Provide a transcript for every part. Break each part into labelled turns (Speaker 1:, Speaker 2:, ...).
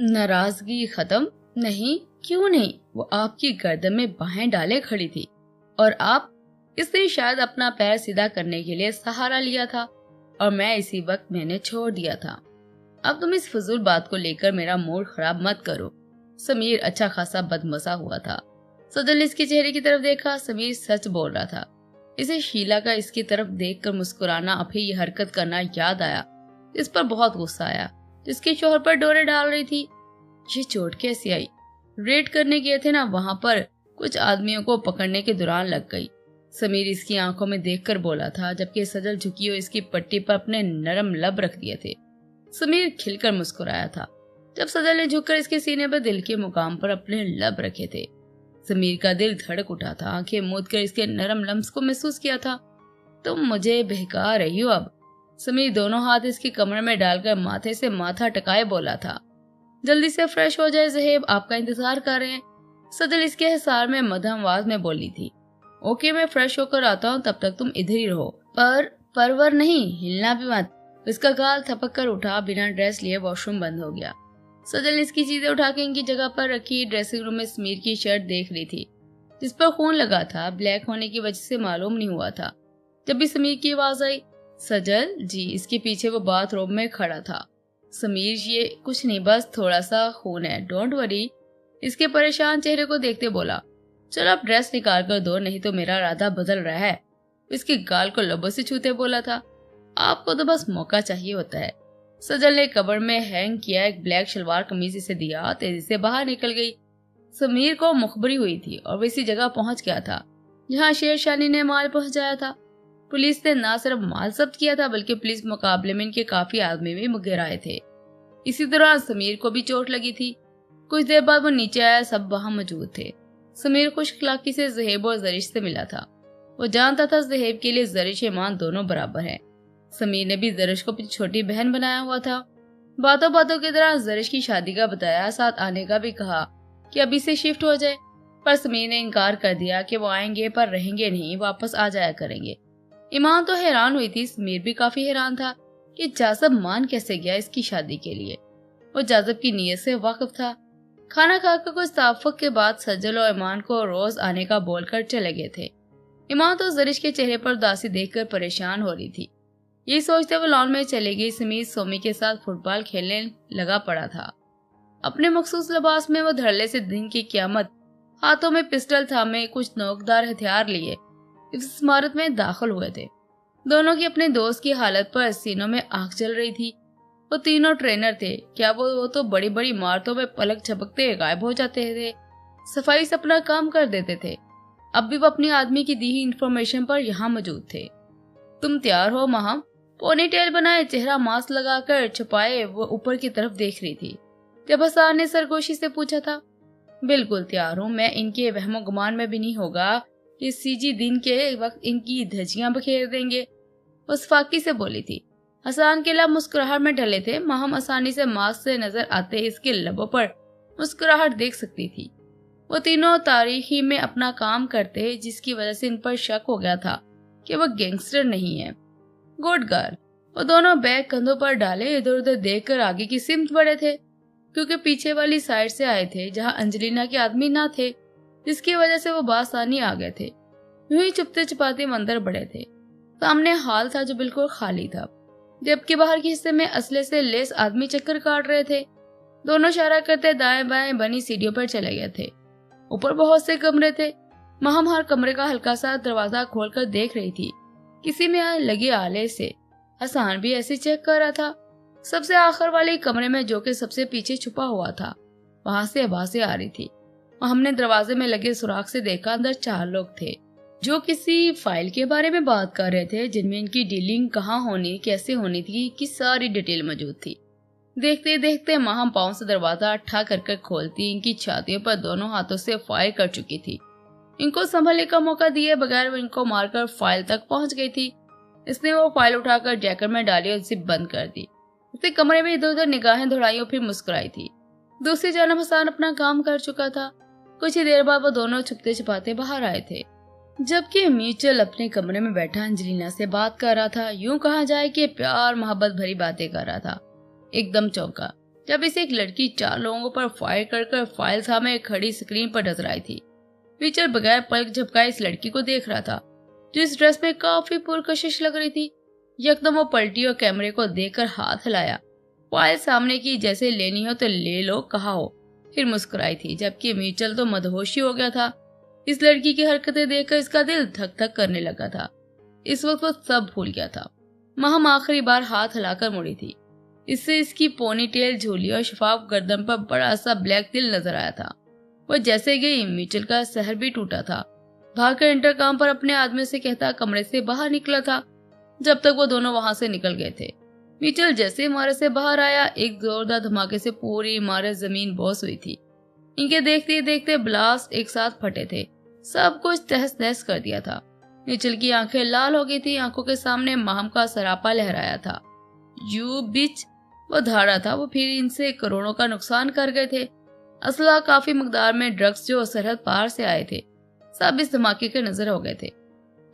Speaker 1: नाराजगी खत्म? नहीं, क्यों नहीं, वो आपकी गर्दन में बाहें डाले खड़ी थी और इसने शायद अपना पैर सीधा करने के लिए सहारा लिया था और मैं इसी वक्त मैंने छोड़ दिया था। अब तुम इस फजूल बात को लेकर मेरा मूड खराब मत करो। समीर अच्छा खासा बदमजा हुआ था। सजल ने इसके चेहरे की तरफ देखा। समीर सच बोल रहा था। इसे शीला का इसकी तरफ देखकर मुस्कुराना, अभी ये हरकत करना याद आया। इस पर बहुत गुस्सा आया। जिसके शोहर पर डोरे डाल रही थी, ये चोट कैसी आई? रेड करने गए थे ना, वहां पर कुछ आदमियों को पकड़ने के दौरान लग गई। समीर इसकी आंखों में देखकर बोला था, जबकि सजल झुकी हुई इसकी पट्टी पर अपने नरम लब रख दिए थे। समीर खिलकर मुस्कुराया था जब सजल ने झुककर इसके सीने पर दिल के मुकाम पर अपने लब रखे थे। समीर का दिल धड़क उठा था। आंखें मूंद कर इसके नरम लम्स को महसूस किया था। तुम मुझे बहका रही हो अब? समीर दोनों हाथ इसकी कमर में डालकर माथे से माथा टकाए बोला था। जल्दी से फ्रेश हो जाए ज़हेब, आपका इंतजार कर रहे हैं। सजल इसके हिसार में मध्यम आवाज में बोली थी। ओके, मैं फ्रेश होकर आता हूँ, तब तक तुम इधर ही रहो। परवर नहीं, हिलना भी मत। इसका गाल थपक कर उठा। बिना ड्रेस लिए वॉशरूम बंद हो गया। सजल ने इसकी चीजें उठा के इनकी जगह पर रखी। ड्रेसिंग रूम में समीर की शर्ट देख रही थी जिस पर खून लगा था। ब्लैक होने की वजह से मालूम नहीं हुआ था। जब भी समीर की आवाज आई, सजल जी, इसके पीछे वो बाथरूम में खड़ा था। समीर, ये कुछ नहीं, बस थोड़ा सा खून है, डोंट वरी। इसके परेशान चेहरे को देखते बोला। चलो अब ड्रेस निकाल कर दो, नहीं तो मेरा इरादा बदल रहा है। इसके गाल को लबों से छूते बोला था। आपको तो बस मौका चाहिए होता है। सजल ने कबर में हैंग किया एक ब्लैक शलवार कमीज इसे दिया। तेजी से बाहर निकल गई। समीर को मुखबरी हुई थी और वो इसी जगह पहुंच गया था जहां शेरशानी ने माल पहुंचाया था। पुलिस ने न सिर्फ माल जब्त किया था, बल्कि पुलिस मुकाबले में इनके काफी आदमी भी गिराए थे। इसी दौरान समीर को भी चोट लगी थी। कुछ देर बाद वो नीचे आया। सब वहां मौजूद थे। समीर खुशखलाकी से ज़हेब और जरिश से मिला था। वो जानता था ज़हेब के लिए जरिश ईमान दोनों बराबर हैं। समीर ने भी जरिश को अपनी छोटी बहन बनाया हुआ था। बातों बातों के दौरान जरिश की शादी का बताया, साथ आने का भी कहा कि अभी से शिफ्ट हो जाए, पर समीर ने इनकार कर दिया कि वो आएंगे पर रहेंगे नहीं, वापस आ जाया करेंगे। ईमान तो हैरान हुई थी। समीर भी काफी हैरान था कि जाज़ब मान कैसे गया इसकी शादी के लिए। वो जाज़ब की नीयत से वाकिफ था। खाना खाकर कुछ ताफुक के बाद सज्जल और ईमान को रोज आने का बोलकर चले गए थे। ईमान तो जरिश के चेहरे पर उदासी देखकर परेशान हो रही थी। ये सोचते वो लॉन में चले गई। समीर सोमी के साथ फुटबॉल खेलने लगा पड़ा था। अपने मखसूस लिबास में वो धड़ल्ले से दिन की क़यामत, हाथों में पिस्टल थामे कुछ नोकदार हथियार लिए इस इमारत में दाखिल हुए थे। दोनों की अपने दोस्त की हालत पर सीनों में आग जल रही थी। वो तीनों ट्रेनर थे। क्या वो तो बड़ी बड़ी इमारतों में पलक झपकते गायब हो जाते थे, सफाई से अपना काम कर देते थे। अब भी वो अपनी आदमी की दी हुई इंफॉर्मेशन पर यहाँ मौजूद थे। तुम तैयार हो महम? पोनीटेल बनाए, चेहरा मास्क लगाकर छुपाए वो ऊपर की तरफ देख रही थी। जब हसन ने सरगोशी से पूछा था, बिल्कुल तैयार हूँ। मैं इनके वहमो गुमान में भी नहीं होगा कि सीजी दिन के वक्त इनकी धज्जियां बखेर देंगे। उस फाकी से बोली थी। हसन के लब मुस्कुराहट में ढले थे। महम आसानी से मास्क से नजर आते इसके लबों पर मुस्कुराहट देख सकती थी। वो तीनों तारीखी में अपना काम करते, जिसकी वजह से इन पर शक हो गया था कि वो गैंगस्टर नहीं है। Good girl. वो दोनों बैग कंधों पर डाले इधर उधर देखकर आगे की सिमत बढ़े थे, क्योंकि पीछे वाली साइड से आए थे जहां अंजलिना के आदमी ना थे, जिसकी वजह से वो बासानी आ गए थे। यूं ही चुपते चुपाते अंदर बढ़े थे। सामने हॉल था जो बिल्कुल खाली था, जबकि बाहर के हिस्से में असले से लेस आदमी चक्कर काट रहे थे। दोनों इशारा करते दाएं बाएं बनी सीढ़ियों पर चले गए थे। ऊपर बहुत से कमरे थे। महम हर कमरे का हल्का सा दरवाजा खोलकर देख रही थी। किसी में लगे आले से हसन भी ऐसे चेक कर रहा था। सबसे आखिर वाले कमरे में, जो कि सबसे पीछे छुपा हुआ था, वहां से आवाजें आ रही थी। हमने दरवाजे में लगे सुराख से देखा, अंदर 4 लोग थे जो किसी फाइल के बारे में बात कर रहे थे, जिनमें इनकी डीलिंग कहाँ होनी, कैसे होनी थी की सारी डिटेल मौजूद थी। देखते देखते महम पांव से दरवाजा ठा कर खोलती इनकी छातियों पर दोनों हाथों से फायर कर चुकी थी। इनको संभलने का मौका दिए बगैर वो इनको मारकर फाइल तक पहुंच गई थी। इसने वो फाइल उठाकर जैकेट में डाली और जिप बंद कर दी। उसने कमरे में इधर उधर निगाहें दौड़ाई और फिर मुस्कुराई थी। दूसरी जानब हसन अपना काम कर चुका था। कुछ ही देर बाद वो दोनों छुपते छुपाते बाहर आए थे, जबकि म्यूचुअल अपने कमरे में बैठा अंजलिना से बात कर रहा था। यूं कहा जाए कि प्यार मोहब्बत भरी बातें कर रहा था। एकदम चौंका। जब इसे एक लड़की 4 लोगों पर फायर कर फाइल सामने खड़ी स्क्रीन पर नजर आई थी। मीचल बगैर पलक झपकाए इस लड़की को देख रहा था, जो इस ड्रेस में काफी पुरकशिश लग रही थी। यकदम वो पलटी और कैमरे को देखकर हाथ हिलाया। फाइल सामने की, जैसे लेनी हो तो ले लो कहा हो। फिर मुस्कुराई थी, जबकि मीचल तो मदहोशी हो गया था। इस लड़की की हरकतें देखकर इसका दिल धक धक करने लगा था। इस वक्त वो सब भूल गया था। महम आखिरी बार हाथ हिलाकर मुड़ी थी। इससे इसकी पोनीटेल, झोली और शफाफ गर्दन पर बड़ा सा ब्लैक तिल नजर आया था। वह जैसे गई, मीचल का सहर भी टूटा था। भागकर इंटरकॉम पर अपने आदमी से कहता कमरे से बाहर निकला था, जब तक वो दोनों वहां से निकल गए थे। मीचल जैसे इमारत से बाहर आया, एक जोरदार धमाके से पूरी इमारत जमीन बोस हुई थी। इनके देखते देखते ब्लास्ट एक साथ फटे थे, सब कुछ तहस नहस कर दिया था। मीचल की आंखें लाल हो गई थी। आंखों के सामने महम का सरापा लहराया था। यू बिच, वो धारा था। वो फिर इनसे करोड़ों का नुकसान कर गए थे। असला, काफी मकदार में ड्रग्स जो सरहद पार से आए थे, सब इस धमाके के नजर हो गए थे।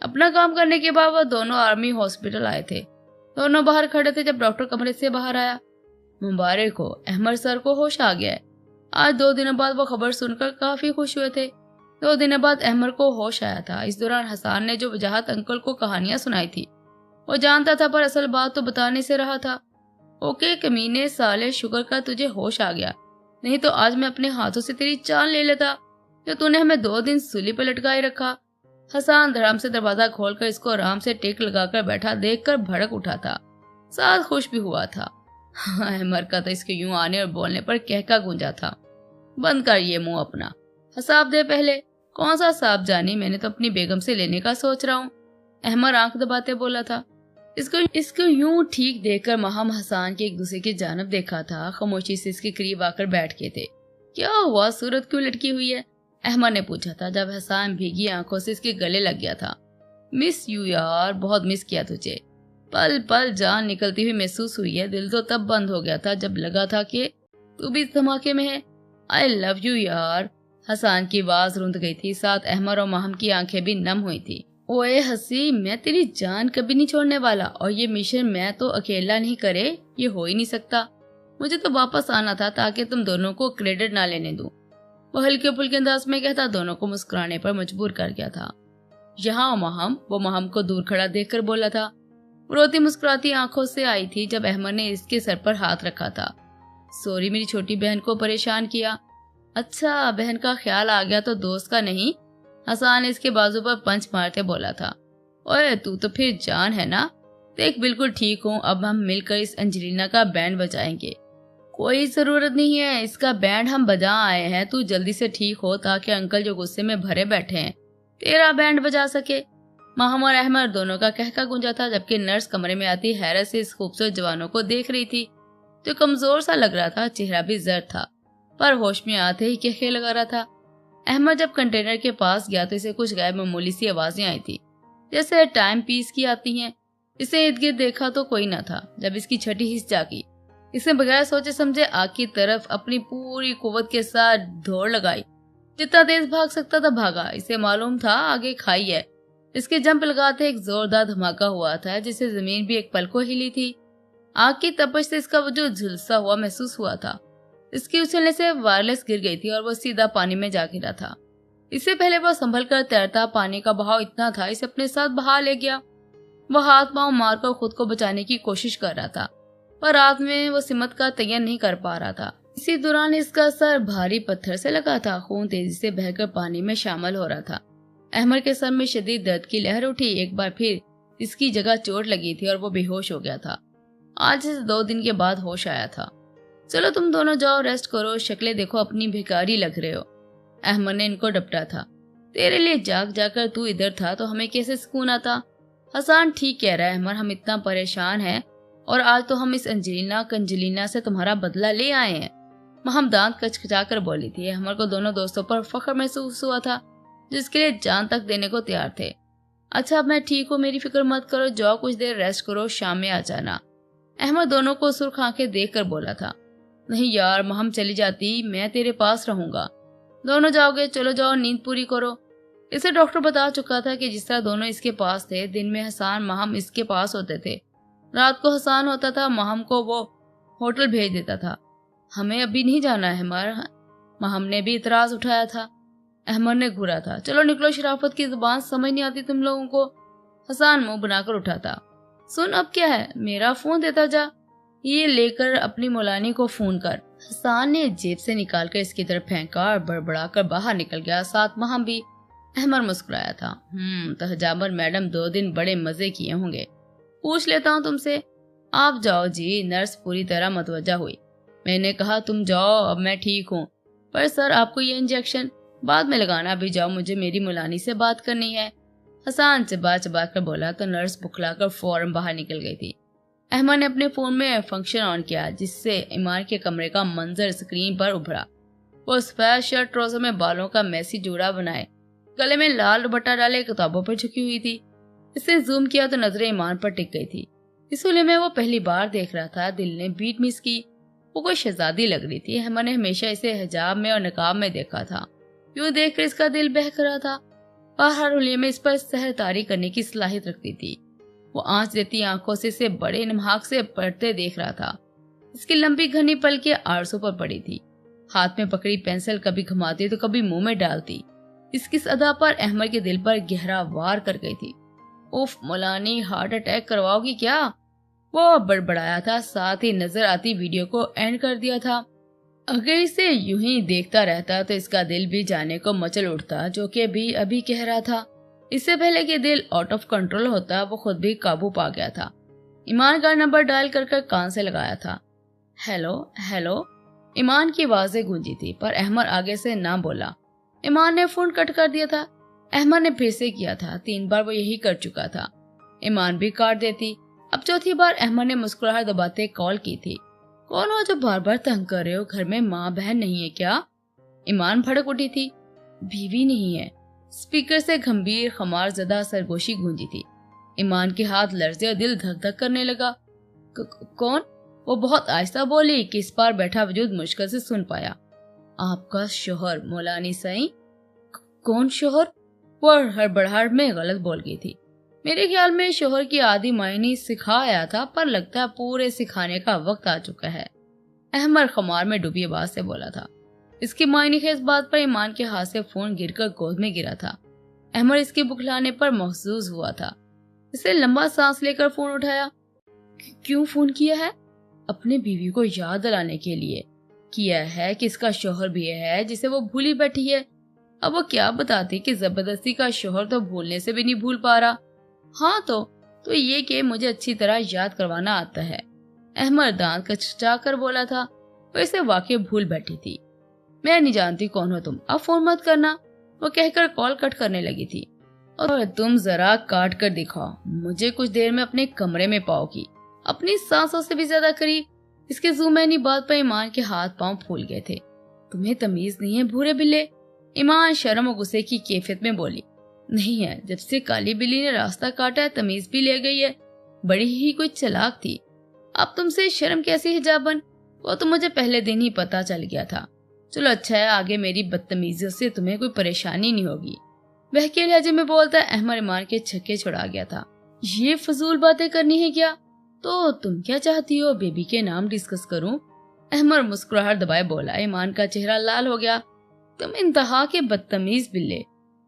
Speaker 1: अपना काम करने के बाद वो दोनों आर्मी हॉस्पिटल आए थे। दोनों बाहर खड़े थे जब डॉक्टर कमरे से बाहर आया। मुबारक हो, अहमद सर को होश आ गया है। आज 2 दिनों बाद वो खबर सुनकर काफी खुश हुए थे। 2 दिनों बाद अहमद को होश आया था। इस दौरान हसन ने जो वजाहत अंकल को कहानियां सुनाई थी वो जानता था, पर असल बात तो बताने से रहा था। ओके कमीने साले, शुक्र का तुझे होश आ गया, नहीं तो आज मैं अपने हाथों से तेरी जान ले लेता, जो तूने हमें 2 दिन सूली पर लटकाए रखा। हसन धड़ाम से दरवाजा खोलकर इसको आराम से टेक लगाकर बैठा देखकर भड़क उठा था, साथ खुश भी हुआ था। अहमद का तो इसके यूं आने और बोलने पर कहका गूंजा था। बंद कर ये मुंह अपना, हिसाब दे पहले। कौन सा साहब जानी, मैंने तो अपनी बेगम से लेने का सोच रहा हूँ। अहमद आंख दबाते बोला था। इसको यूं ठीक देखकर महम हसन के एक दूसरे की जानब देखा था। खामोशी से इसके करीब आकर बैठ के थे। क्या हुआ, सूरत क्यों लटकी हुई है, अहमद ने पूछा था जब हसन भीगी आंखों से इसके गले लग गया था। मिस यू यार, बहुत मिस किया तुझे। पल पल जान निकलती हुई महसूस हुई है। दिल तो तब बंद हो गया था जब लगा था कि तू भी इस धमाके में है। आई लव यू यार। हसन की आवाज रुंध गई थी, साथ अहमद और महम की आंखें भी नम हुई थी। ओए हसी, मैं तेरी जान कभी नहीं छोड़ने वाला, और ये मिशन मैं तो अकेला नहीं करे, ये हो ही नहीं सकता। मुझे तो वापस आना था ताकि तुम दोनों को क्रेडिट ना लेने दूं। वो हल्के फुल्के अंदाज में कहता दोनों को मुस्कुराने पर मजबूर कर गया था। यहाँ महम, वो महम को दूर खड़ा देखकर बोला था। रोती मुस्कुराती आंखों से आई थी जब अहमद ने इसके सर पर हाथ रखा था। सॉरी, मेरी छोटी बहन को परेशान किया। अच्छा, बहन का ख्याल आ गया तो दोस्त का नहीं। हसन ने इसके बाजू पर पंच मारते बोला था। ओए तू तो फिर जान है ना। देख बिल्कुल ठीक हूँ, अब हम मिलकर इस अंजलिना का बैंड बजाएंगे। कोई जरूरत नहीं है, इसका बैंड हम बजा आए हैं। तू जल्दी से ठीक हो ताकि अंकल जो गुस्से में भरे बैठे हैं तेरा बैंड बजा सके। महम और अहमद दोनों का कहका गूंजा था, जबकि नर्स कमरे में आती हैरत से इस खूबसूरत जवानों को देख रही थी, जो कमजोर सा लग रहा था। चेहरा भी जर्द था, पर होश में आते ही कहके लगा रहा था। अहमद जब कंटेनर के पास गया तो इसे कुछ गैर मामूली सी आवाजें आई थी, जैसे टाइम पीस की आती हैं। इसे इर्द गिर्द देखा तो कोई न था। जब इसकी छठी हिस्स जागी, इसने बगैर सोचे समझे आग की तरफ अपनी पूरी कुव्वत के साथ दौड़ लगाई। जितना तेज भाग सकता था भागा। इसे मालूम था आगे खाई है। इसके जंप लगाते एक जोरदार धमाका हुआ था, जिससे जमीन भी एक पल को हिली थी। आग की तपश से इसका वजूद झुलसा हुआ महसूस हुआ था। इसकी उछलने से वायरलेस गिर गई थी और वो सीधा पानी में जा गिरा था। इससे पहले वह संभल कर तैरता, पानी का बहाव इतना था इसे अपने साथ बहा ले गया। वह हाथ पांव मारकर खुद को बचाने की कोशिश कर रहा था, पर रात में वो सिमत का तयन नहीं कर पा रहा था। इसी दौरान इसका सर भारी पत्थर से लगा था। खून तेजी से बहकर पानी में शामिल हो रहा था। अहमद के सर में शदीद दर्द की लहर उठी। एक बार फिर इसकी जगह चोट लगी थी और वो बेहोश हो गया था। आज से 2 दिन के बाद होश आया था। चलो तुम दोनों जाओ, रेस्ट करो, शक्लें देखो अपनी भिखारी लग रहे हो। अहमद ने इनको डपटा था। तेरे लिए जाग जाकर तू इधर था तो हमें कैसे सुकून आता। हसन ठीक कह रहा है अहमद, हम इतना परेशान हैं और आज तो हम इस कंजलीना से तुम्हारा बदला ले आए हैं। महम दांत कचकचा कर बोली थी। अहमद को दोनों दोस्तों पर फख्र महसूस हुआ था, जिसके लिए जान तक देने को तैयार थे। अच्छा अब मैं ठीक हूँ, मेरी फिक्र मत करो, जाओ कुछ देर रेस्ट करो, शाम में आ जाना। अहमद दोनों को सुर्ख आंखें देख कर बोला था। नहीं यार, महम चली जाती, मैं तेरे पास रहूंगा। दोनों जाओगे, चलो जाओ, नींद पूरी करो। इसे डॉक्टर बता चुका था कि जिस तरह दोनों इसके पास थे, दिन में हसन महम इसके पास होते थे, रात को हसन होता था, महम को वो होटल भेज देता था। हमें अभी नहीं जाना है हमारा, हमने भी इतराज उठाया था। अहमद ने घूरा था। चलो निकलो, शराफत की जुबान समझ नहीं आती तुम लोगों को। हसन मुंह बनाकर उठा था। सुन अब क्या है, मेरा फोन देता जा, ये लेकर अपनी मौलानी को फोन कर। हसन ने जेब से निकालकर इसकी तरफ फेंका और बड़बड़ाकर बाहर निकल गया, साथ वहां भी। अहमद मुस्कुराया था। तो हजामर मैडम 2 दिन बड़े मजे किए होंगे। पूछ लेता हूँ तुमसे। आप जाओ जी। नर्स पूरी तरह मतवज्जा हुई। मैंने कहा तुम जाओ, अब मैं ठीक हूँ, पर सर आपको ये इंजेक्शन बाद में लगाना, भी जाओ, मुझे मेरी मौलानी से बात करनी है। हसन चबा चबा कर बोला तो नर्स बुखलाकर फौरन बाहर निकल गई थी। अहमद ने अपने फोन में फंक्शन ऑन किया, जिससे ईमान के कमरे का मंजर स्क्रीन पर उभरा। वो सफेद शर्ट ट्राउजर में बालों का मैसी जोड़ा बनाए, गले में लाल दुपट्टा डाले, किताबों पर झुकी हुई थी। इसने जूम किया तो नजरें ईमान पर टिक गई थी। इस हुलिये में वो पहली बार देख रहा था। दिल ने बीट मिस की। वो कोई शहजादी लग रही थी। अहमद ने हमेशा इसे हिजाब में और नकाब में देखा था। यूं देखकर इसका दिल बहक रहा था। और हर हुलिये में इस पर सहरतारी करने की सलाहियत रखती थी। वो आंच देती आंखों से इसे बड़े नमहाक से पढ़ते देख रहा था। इसकी लंबी घनी पलकें आरसों पर पड़ी थी। हाथ में पकड़ी पेंसिल कभी घुमाती तो कभी मुंह में डालती। इसकी अदा पर अहमद के दिल पर गहरा वार कर गई थी। उफ मौलानी, हार्ट अटैक करवाओगी क्या? वो बड़बड़ाया था, साथ ही नजर आती वीडियो को एंड कर दिया था। अगर इसे यूं ही देखता रहता तो इसका दिल भी जाने को मचल उठता, जो कि अभी कह रहा था। इससे पहले कि दिल आउट ऑफ कंट्रोल होता, वो खुद भी काबू पा गया था। ईमान का नंबर डायल कर कान से लगाया था। हेलो हेलो, ईमान की आवाजें गूंजी थी, पर अहमद आगे से ना बोला। ईमान ने फोन कट कर दिया था। अहमद ने फिर से किया था। 3 बार वो यही कर चुका था। ईमान भी काट देती। अब चौथी बार अहमद ने मुस्कुराहट दबाते कॉल की थी। कौन हो जो बार बार तंग कर रहे हो? घर में माँ बहन नहीं है क्या? ईमान भड़क उठी थी। बीवी नहीं है। स्पीकर से गंभीर खमार ज़दा सरगोशी गूंजी थी। ईमान के हाथ लर्जे और दिल धक धक करने लगा। कौन? वो बहुत आहिस्ता बोली कि इस पार बैठा वजूद मुश्किल से सुन पाया। आपका शोहर मौलानी सई। कौन शोहर? वो हड़बड़ाहट में गलत बोल गई थी। मेरे ख्याल में शोहर की आदि मायनी सिखा आया था, पर लगता है पूरे सिखाने का वक्त आ चुका है। अहमद खमार में डूबी आवाज से बोला था। इसकी मायनी है इस बात पर ईमान के हाथ से फोन गिरकर गोद में गिरा था। अहमद इसके बुखलाने पर महसूस हुआ था। इसे लंबा सांस लेकर फोन उठाया। क्यों फोन किया है? अपने बीवी को याद दिलाने के लिए किया है कि इसका शोहर भी है जिसे वो भूली बैठी है। अब वो क्या बताती कि जबरदस्ती का शोहर तो भूलने से भी नहीं भूल पा रहा। हाँ तो ये कि मुझे अच्छी तरह याद करवाना आता है। अहमद दांत कचचाकर बोला था। वो इसे वाकई भूल बैठी थी। मैं नहीं जानती कौन हो तुम, अब फोन मत करना, वो कहकर कॉल कट करने लगी थी। और तुम जरा काट कर दिखाओ, मुझे कुछ देर में अपने कमरे में पाओगी, अपनी सांसों से भी ज्यादा करीब। इसके ज़ुमैनी बात पर ईमान के हाथ पांव फूल गए थे। तुम्हें तमीज नहीं है भूरे बिल्ले? ईमान शर्म और गुस्से की कैफियत में बोली। नहीं है, जब से काली बिल्ली ने रास्ता काटा है तमीज भी ले गई है। बड़ी ही कोई चालाक थी। अब तुमसे शर्म कैसी हिजाबन? वो तो मुझे पहले दिन ही पता चल गया था। चलो अच्छा है, आगे मेरी बदतमीजियों से तुम्हें कोई परेशानी नहीं होगी। वह के लहजे में बोलता अहमद ईमान के छक्के छुड़ा गया था। ये फजूल बातें करनी है क्या? तो तुम क्या चाहती हो, बेबी के नाम डिस्कस करूं? अहमद मुस्कुराहट दबाए बोला। ईमान का चेहरा लाल हो गया। तुम इंतहा के बदतमीज बिल्ले,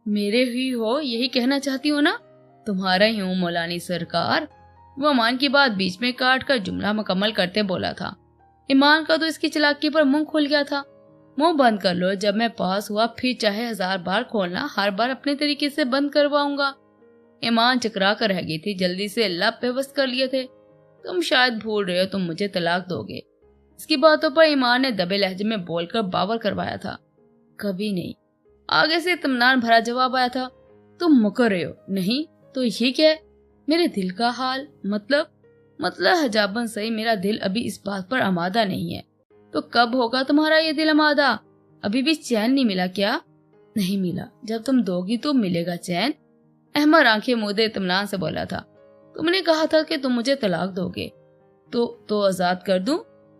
Speaker 1: मेरे ही हो, यही कहना चाहती हो ना? तुम्हारा ही हूँ मौलानी सरकार। वो ईमान की बात बीच में काट कर जुमला मुकम्मल करते बोला था। ईमान का तो इसकी चालाकी पर मुंह खुल गया था। मुंह बंद कर लो, जब मैं पास हुआ फिर चाहे 1000 बार खोलना, हर बार अपने तरीके से बंद करवाऊंगा। ईमान चकरा कर रह गई थी। जल्दी से लब पे बस कर लिए थे। तुम शायद भूल रहे हो, तुम मुझे तलाक दोगे। इसकी बातों पर ईमान ने दबे लहजे में बोलकर बावर करवाया था। कभी नहीं। आगे से इत्मीनान भरा जवाब आया था। तुम मुकर रहे हो? नहीं तो ये क्या है? मेरे दिल का हाल। मतलब हजाबन सही, मेरा दिल अभी इस बात पर आमादा नहीं है। तो कब होगा तुम्हारा ये दिल आमादा? अभी भी चैन नहीं मिला क्या? नहीं मिला, जब तुम दोगी तो मिलेगा चैन। अहमद आंखें मूंदे इत्मीनान से बोला था। तुमने कहा था कि तुम मुझे तलाक दोगे, तो आजाद कर दूं?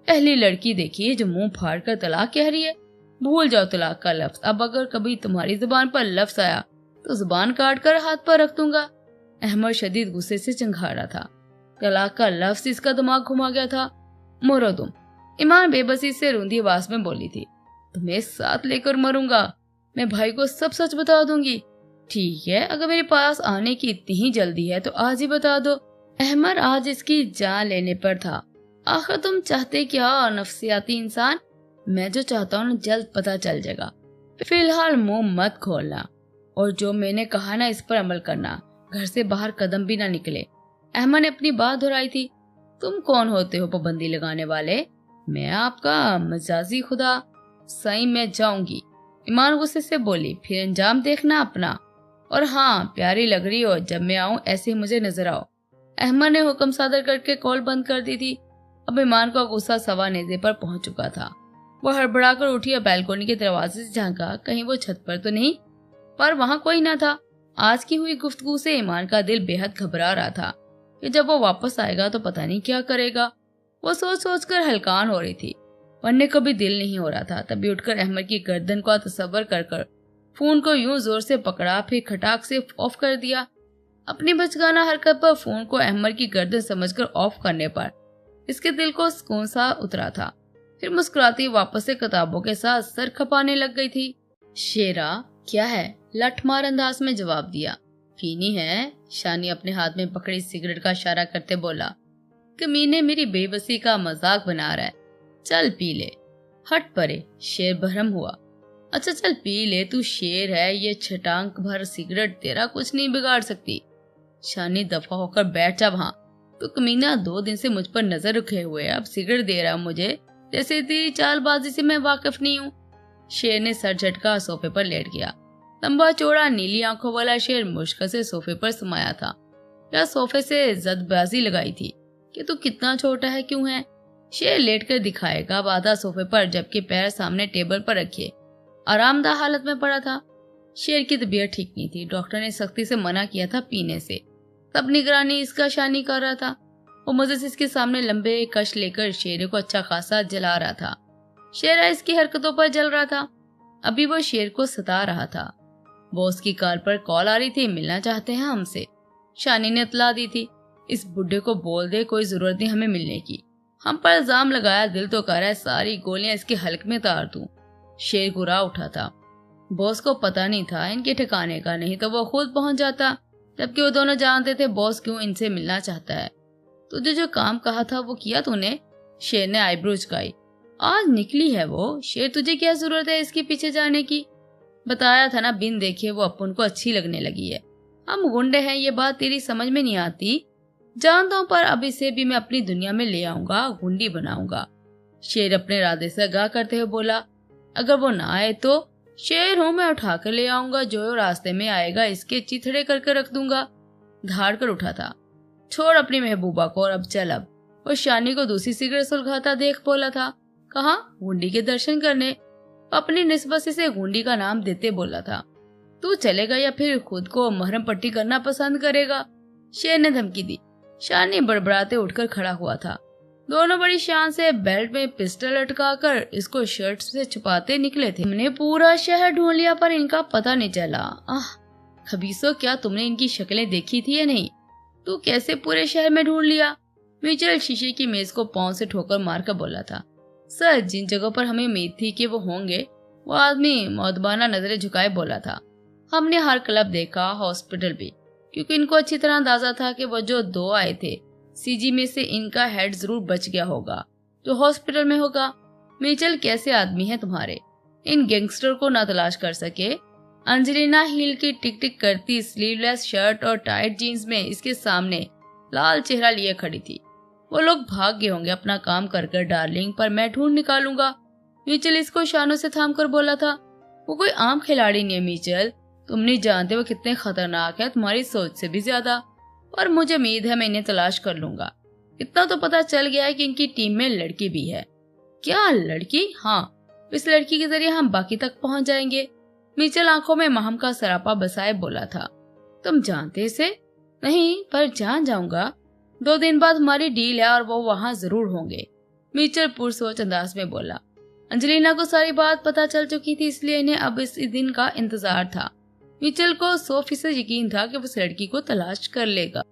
Speaker 1: पहली लड़की देखी जो मुंह फाड़ कर तलाक कह रही है। भूल जाओ तलाक का लफ्ज। अब अगर कभी तुम्हारी जुबान पर लफ्ज आया तो जुबान काट कर हाथ पर रख दूंगा। अहमद शदीद गुस्से से चिंघाड़ा था। तलाक का लफ्ज इसका दिमाग घुमा गया था। मरो तुम। ईमान बेबसी से रूंधी आवाज में बोली थी। तुम्हें साथ लेकर मरूंगा, मैं भाई को सब सच बता दूंगी। ठीक है, अगर मेरे पास आने की इतनी ही जल्दी है तो आज ही बता दो। अहमद आज इसकी जान लेने पर था। आखिर तुम चाहते क्या नफसियाती इंसान? मैं जो चाहता हूँ जल्द पता चल जाएगा। फिलहाल मुंह मत खोलना और जो मैंने कहा ना इस पर अमल करना। घर से बाहर कदम भी ना निकले। अहमद ने अपनी बात दोहराई थी। तुम कौन होते हो पाबंदी लगाने वाले? मैं आपका मजाजी खुदा। सही मैं जाऊंगी, ईमान गुस्से से बोली। फिर अंजाम देखना अपना। और हाँ, प्यारी लग रही हो, जब मैं आऊं ऐसे मुझे नजर आओ। अहमद ने हुक्म सादर करके कॉल बंद कर दी थी। अब ईमान का गुस्सा सवा नेज़े पर पहुंच चुका था। वो हड़बड़ाकर उठी और बैल्कोनी के दरवाजे से झांका, कहीं वो छत पर तो नहीं, पर वहां कोई न था। आज की हुई गुफ्तगू से ईमान का दिल बेहद घबरा रहा था कि जब वो वापस आएगा तो पता नहीं क्या करेगा। वो सोच सोच कर हलकान हो रही थी। पढ़ने को भी दिल नहीं हो रहा था। तभी उठकर अहमद की गर्दन को तसव्वुर कर फोन को यूं जोर से पकड़ा, फिर खटाक से ऑफ कर दिया। अपनी बचकाना हरकत पर फोन को अहमद की गर्दन समझकर ऑफ करने पर इसके दिल को सुकून सा उतरा था। फिर मुस्कुराती वापस से किताबों के साथ सर खपाने लग गई थी। शेरा, क्या है? लठमार अंदाज में जवाब दिया। पीनी है? शानी अपने हाथ में पकड़ी सिगरेट का इशारा करते बोला। कमीने मेरी बेबसी का मजाक बना रहा है, चल पी ले। हट परे, शेर बहरम हुआ। अच्छा चल पी ले, तू शेर है, ये छटांक भर सिगरेट तेरा कुछ नहीं बिगाड़ सकती। शानी दफा होकर बैठ जा वहां। तो कमीना 2 दिन से मुझ पर नजर रखे हुए अब सिगरेट दे रहा मुझे, जैसे तेरी चालबाजी से मैं वाकिफ नहीं हूँ। शेर ने सर झटका सोफे पर लेट गया। लंबा चौड़ा नीली आंखों वाला शेर मुश्किल से सोफे पर समाया था। या सोफे से जदबाजी लगाई थी कि तू कितना छोटा है क्यों है। शेर लेट कर दिखाएगा बाधा सोफे पर, जबकि पैर सामने टेबल पर रखे आरामदाह हालत में पड़ा था। शेर की तबीयत ठीक नहीं थी। डॉक्टर ने सख्ती से मना किया था पीने से, तब निगरानी इसका शानी कर रहा था। वो मजे से इसके सामने लंबे कश लेकर शेर को अच्छा खासा जला रहा था। शेरा इसकी हरकतों पर जल रहा था। अभी वो शेर को सता रहा था। बॉस की कार पर कॉल आ रही थी, मिलना चाहते हैं हमसे। शानी ने इतला दी थी। इस बुढ़े को बोल दे कोई जरूरत नहीं हमें मिलने की। हम पर इल्जाम लगाया, दिल तो कर रहा है सारी गोलियां इसके हल्क में तार दूं। शेर गुर्रा उठा था। बॉस को पता नहीं था इनके ठिकाने का, नहीं तो वो खुद पहुंच जाता। जबकि वो दोनों जानते थे बॉस क्यों इनसे मिलना चाहता है। तुझे जो काम कहा था वो किया तूने? शेर ने आईब्रो झुकाई। आज निकली है वो। शेर, तुझे क्या जरूरत है इसके पीछे जाने की? बताया था ना, बिन देखे वो अपन को अच्छी लगने लगी है। हम गुंडे हैं, ये बात तेरी समझ में नहीं आती। जानता हूँ, पर अब इसे भी मैं अपनी दुनिया में ले आऊंगा, गुंडी बनाऊंगा। शेर अपने इरादे से आगाह करते हुए बोला। अगर वो ना आए तो? शेर हूँ मैं, उठा कर ले आऊंगा। जो रास्ते में आएगा इसके चिथड़े करके रख दूंगा। धाड़ कर उठा था। छोड़ अपनी महबूबा को और अब चल। अब वो शानी को दूसरी सिगरेट सुलगाता देख बोला था। कहाँ? गुंडी के दर्शन करने। अपनी निस्बत से गुंडी का नाम देते बोला था। तू चलेगा या फिर खुद को महरम पट्टी करना पसंद करेगा? शेर ने धमकी दी। शानी बड़बड़ाते उठकर खड़ा हुआ था। दोनों बड़ी शान से बेल्ट में पिस्टल लटकाकर इसको शर्ट से छुपाते निकले थे। हमने पूरा शहर ढूंढ लिया पर इनका पता नहीं चला। आह खबीसो, क्या तुमने इनकी शक्लें देखी थी या नहीं? तू कैसे पूरे शहर में ढूंढ लिया? मिचेल शीशे की मेज को पांव से ठोकर मारकर बोला था। सर, जिन जगहों पर हमें उम्मीद थी कि वो होंगे, वो आदमी मौदबाना नजरें झुकाए बोला था। हमने हर क्लब देखा, हॉस्पिटल भी, क्योंकि इनको अच्छी तरह अंदाजा था कि वो जो 2 आए थे सीजी में से इनका हेड जरूर बच गया होगा जो हॉस्पिटल में होगा। मिचेल, कैसे आदमी है तुम्हारे? इन गैंगस्टर को ना तलाश कर सके? अंजलिना हील की टिक टिक करती स्लीवलेस शर्ट और टाइट जीन्स में इसके सामने लाल चेहरा लिए खड़ी थी। वो लोग भाग गए होंगे अपना काम कर कर डार्लिंग, पर मैं ढूंढ निकालूंगा। मिचेल इसको शानों से थाम कर बोला था। वो कोई आम खिलाड़ी नहीं है मिचेल, तुम नहीं जानते वो कितने खतरनाक है, तुम्हारी सोच से भी ज्यादा। और मुझे उम्मीद है मैं इन्हें तलाश कर लूंगा। इतना तो पता चल गया है कि इनकी टीम में लड़की भी है। क्या लड़की? हाँ, इस लड़की के जरिए हम बाकी तक पहुंच जाएंगे। मिचेल आंखों में महम का सरापा बसाए बोला था। तुम जानते इसे? नहीं, पर जान जाऊंगा। 2 दिन बाद हमारी डील है और वो वहां जरूर होंगे। मिचेल पुरसोच अंदाज में बोला। अंजलिना को सारी बात पता चल चुकी थी, इसलिए इन्हें अब इस दिन का इंतजार था। मिचेल को 100% यकीन था कि वो उस लड़की को तलाश कर लेगा।